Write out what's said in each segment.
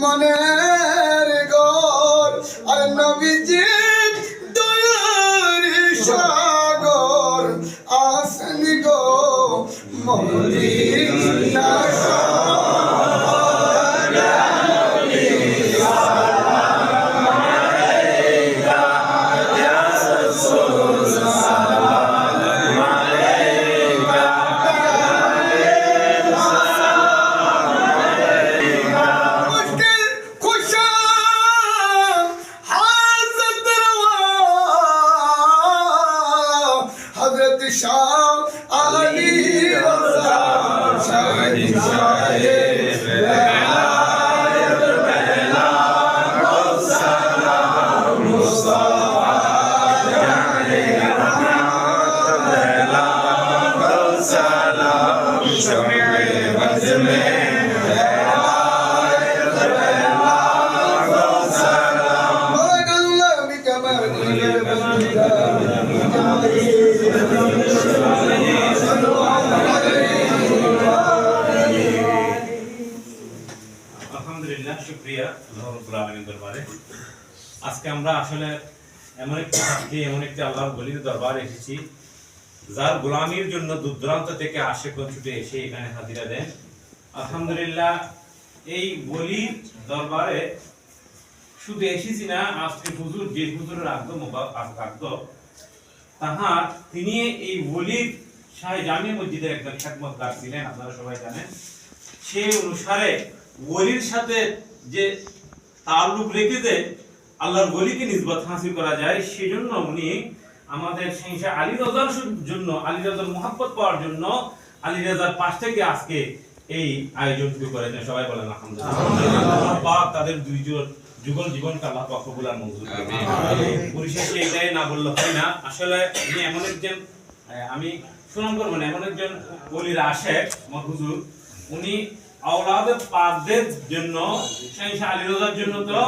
মনের গর আর নবীজি দয়ার সাগর আসেন গো মদিনা शाह अली रज़ा शाहिद शाहिद विलायत पहला सलाम मुस्तफा जाने रहमत पहला सलाम शमे वज में विलायत पहला सलाम अल्लाह बिकमर আলহামদুলিল্লাহ, শুকরিয়া আল্লাহ রাব্বুল আলামিনের দরবারে। আজকে আমরা আসলে এমন একটি আল্লাহর ওলির দরবারে এসেছি যার গোলামির জন্য দূর দূরান্ত থেকে আশিকগণ ছুটে এসে এখানে হাজিরা দেন। আলহামদুলিল্লাহ, এই ওলির দরবারে শুধু এসেছি না, আজকে হুজুর যে হুজুরের আগত তাহার তিনি এই ওলির শাহ জামিয়া মসজিদের একজন খেদমতগার ছিলেন, আপনারা সবাই জানেন। সেই অনুসারে ওলির সাথে যে তাল্লুক রেখে আল্লাহর ওলিকে নিসবত হাসিল করা যায়, সেজন্য উনি আমাদের সেই আলী রাজার জন্য, আলী রাজার মহব্বত পাওয়ার জন্য আলী রাজার পাশ থেকে আজকে এই আয়োজন শুরু করেছেন। সবাই বলেন আলহামদুলিল্লাহ। পাক তাদের দুইজন যুগল জীবনকে আল্লাহ পাক কবুল আর মঞ্জুর করবে। পরিশেষে এটাই না বললে হয় না, আসলে উনি এমন একজন, আমি সুনাম করবো না, এমন একজন ওলির আশেক আমার হুজুর। উনি আওলাদে পাকদের জন্য, সেই আলী রাজার জন্য তো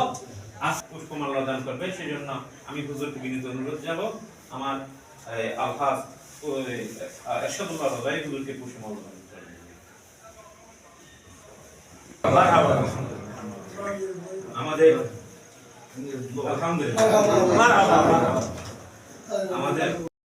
আজ পুষ্পমাল্য দান করবে, সেজন্য আমি হুজুরকে বিনীত অনুরোধ যাব আমার আলহাজ এরশাদুল্লাহ রাজাই হুজুরকে পুষ্পমাল্য দান করবেন। আমাদের আলহামদুলিল্লাহ আমাদের